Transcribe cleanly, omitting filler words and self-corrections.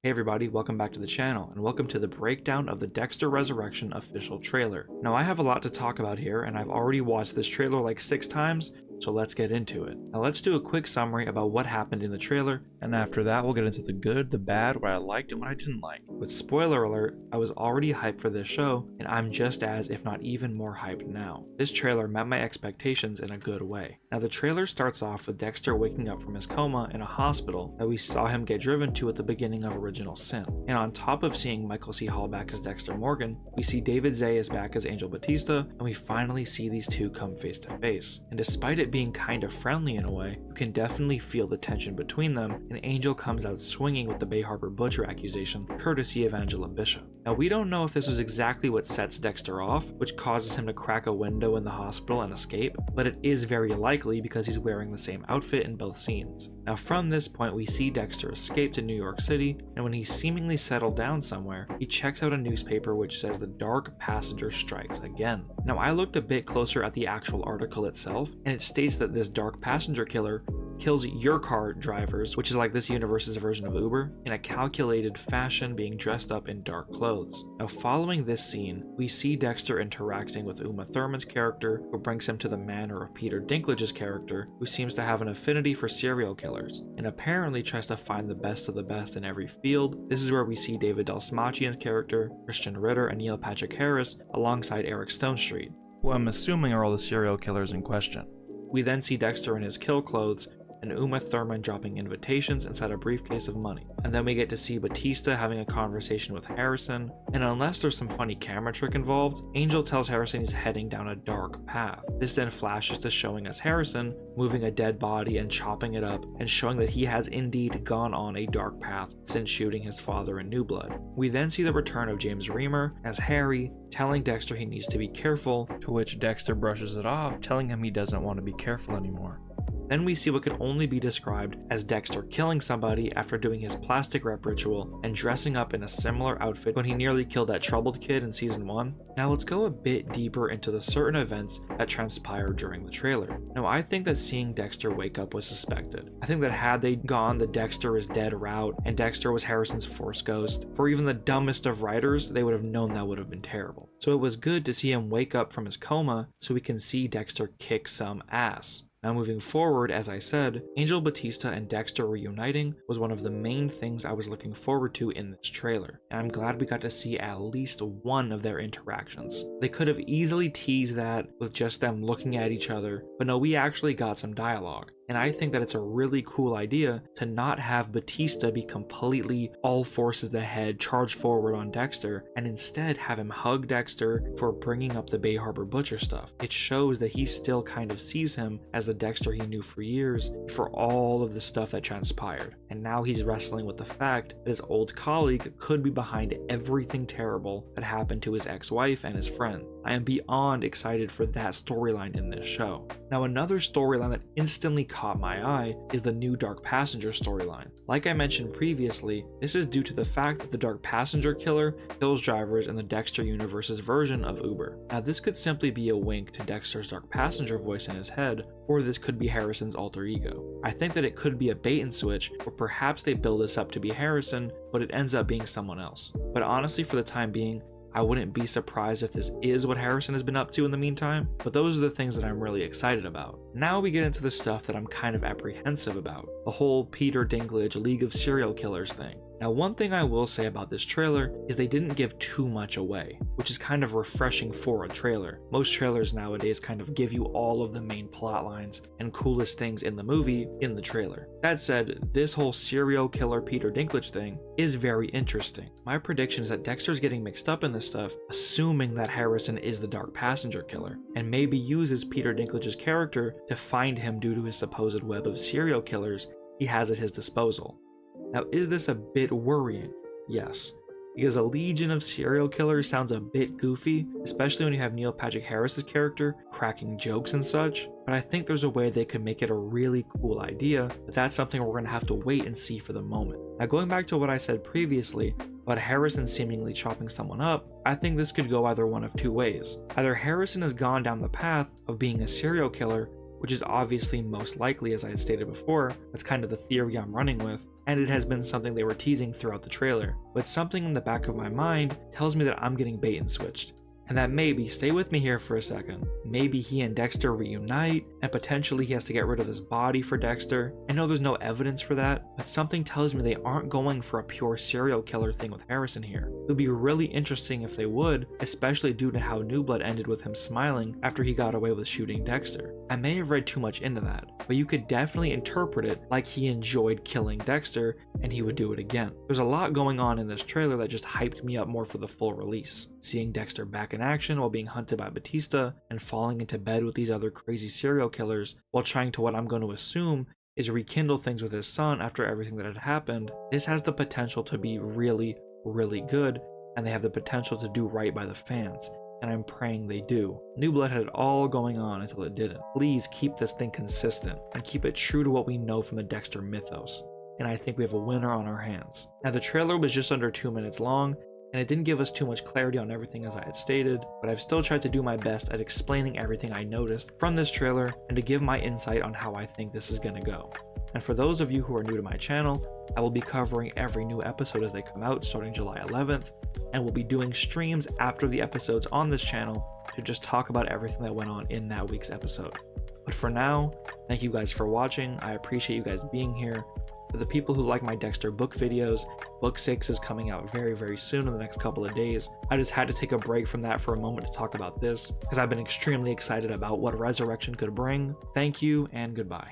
Hey everybody, welcome back to the channel, and welcome to the breakdown of the Dexter Resurrection official trailer. Now I have a lot to talk about here, and I've already watched this trailer like 6 times, so let's get into it. Now let's do a quick summary about what happened in the trailer, and after that we'll get into the good, the bad, what I liked and what I didn't like. With spoiler alert, I was already hyped for this show, and I'm just as, if not even more hyped now. This trailer met my expectations in a good way. Now the trailer starts off with Dexter waking up from his coma in a hospital that we saw him get driven to at the beginning of Original Sin. And on top of seeing Michael C. Hall back as Dexter Morgan, we see David Zayas back as Angel Batista, and we finally see these two come face to face. And despite it being kind of friendly in a way, you can definitely feel the tension between them, and Angel comes out swinging with the Bay Harbor Butcher accusation, courtesy of Angela Bishop. Now we don't know if this is exactly what sets Dexter off, which causes him to crack a window in the hospital and escape, but it is very likely because he's wearing the same outfit in both scenes. Now from this point we see Dexter escape to New York City, and when he's seemingly settled down somewhere, he checks out a newspaper which says the Dark Passenger strikes again. Now I looked a bit closer at the actual article itself, and it states that this Dark Passenger killer kills your car drivers, which is like this universe's version of Uber, in a calculated fashion, being dressed up in dark clothes. Now following this scene, we see Dexter interacting with Uma Thurman's character, who brings him to the manor of Peter Dinklage's character, who seems to have an affinity for serial killers, and apparently tries to find the best of the best in every field. This is where we see David Dastmalchian's character, Christian Ritter, and Neil Patrick Harris alongside Eric Stonestreet, who I'm assuming are all the serial killers in question. We then see Dexter in his kill clothes, and Uma Thurman dropping invitations inside a briefcase of money. And then we get to see Batista having a conversation with Harrison, and unless there's some funny camera trick involved, Angel tells Harrison he's heading down a dark path. This then flashes to showing us Harrison moving a dead body and chopping it up, and showing that he has indeed gone on a dark path since shooting his father in New Blood. We then see the return of James Remar as Harry, telling Dexter he needs to be careful, to which Dexter brushes it off, telling him he doesn't want to be careful anymore. Then we see what can only be described as Dexter killing somebody after doing his plastic rep ritual and dressing up in a similar outfit when he nearly killed that troubled kid in season 1. Now let's go a bit deeper into the certain events that transpired during the trailer. Now I think that seeing Dexter wake up was suspected. I think that had they gone the Dexter is dead route and Dexter was Harrison's Force Ghost, for even the dumbest of writers, they would have known that would have been terrible. So it was good to see him wake up from his coma so we can see Dexter kick some ass. Now moving forward, as I said, Angel Batista and Dexter reuniting was one of the main things I was looking forward to in this trailer, and I'm glad we got to see at least one of their interactions. They could have easily teased that with just them looking at each other, but no, we actually got some dialogue. And I think that it's a really cool idea to not have Batista be completely all forces ahead, charge forward on Dexter, and instead have him hug Dexter for bringing up the Bay Harbor Butcher stuff. It shows that he still kind of sees him as the Dexter he knew for years, for all of the stuff that transpired. And now he's wrestling with the fact that his old colleague could be behind everything terrible that happened to his ex-wife and his friend. I am beyond excited for that storyline in this show. Now another storyline that instantly caught my eye is the new Dark Passenger storyline. Like I mentioned previously, this is due to the fact that the Dark Passenger killer kills drivers in the Dexter universe's version of Uber. Now this could simply be a wink to Dexter's Dark Passenger voice in his head, or this could be Harrison's alter ego. I think that it could be a bait and switch, or perhaps they build this up to be Harrison, but it ends up being someone else. But honestly, for the time being, I wouldn't be surprised if this is what Harrison has been up to in the meantime, but those are the things that I'm really excited about. Now we get into the stuff that I'm kind of apprehensive about, the whole Peter Dinklage League of Serial Killers thing. Now one thing I will say about this trailer is they didn't give too much away, which is kind of refreshing for a trailer. Most trailers nowadays kind of give you all of the main plot lines and coolest things in the movie in the trailer. That said, this whole serial killer Peter Dinklage thing is very interesting. My prediction is that Dexter's getting mixed up in this stuff, assuming that Harrison is the Dark Passenger killer, and maybe uses Peter Dinklage's character to find him due to his supposed web of serial killers he has at his disposal. Now, is this a bit worrying? Yes, because a legion of serial killers sounds a bit goofy, especially when you have Neil Patrick Harris's character cracking jokes and such, but I think there's a way they could make it a really cool idea, but that's something we're going to have to wait and see for the moment. Now, going back to what I said previously about Harrison seemingly chopping someone up, I think this could go either one of two ways. Either Harrison has gone down the path of being a serial killer, which is obviously most likely, as I had stated before, that's kind of the theory I'm running with, and it has been something they were teasing throughout the trailer, but something in the back of my mind tells me that I'm getting bait and switched. And that maybe, stay with me here for a second, maybe he and Dexter reunite, and potentially he has to get rid of this body for Dexter. I know there's no evidence for that, but something tells me they aren't going for a pure serial killer thing with Harrison here. It would be really interesting if they would, especially due to how New Blood ended with him smiling after he got away with shooting Dexter. I may have read too much into that, but you could definitely interpret it like he enjoyed killing Dexter and he would do it again. There's a lot going on in this trailer that just hyped me up more for the full release. Seeing Dexter back in action while being hunted by Batista and falling into bed with these other crazy serial killers while trying to, what I'm going to assume, is rekindle things with his son after everything that had happened. This has the potential to be really, really good, and they have the potential to do right by the fans, and I'm praying they do. New Blood had it all going on until it didn't. Please keep this thing consistent and keep it true to what we know from the Dexter mythos, and I think we have a winner on our hands. Now, the trailer was just under 2 minutes long, and it didn't give us too much clarity on everything as I had stated, but I've still tried to do my best at explaining everything I noticed from this trailer and to give my insight on how I think this is going to go. And for those of you who are new to my channel, I will be covering every new episode as they come out starting July 11th, and we'll be doing streams after the episodes on this channel to just talk about everything that went on in that week's episode. But for now, thank you guys for watching. I appreciate you guys being here. For the people who like my Dexter book videos, book 6 is coming out very, very soon in the next couple of days. I just had to take a break from that for a moment to talk about this, because I've been extremely excited about what Resurrection could bring. Thank you, and goodbye.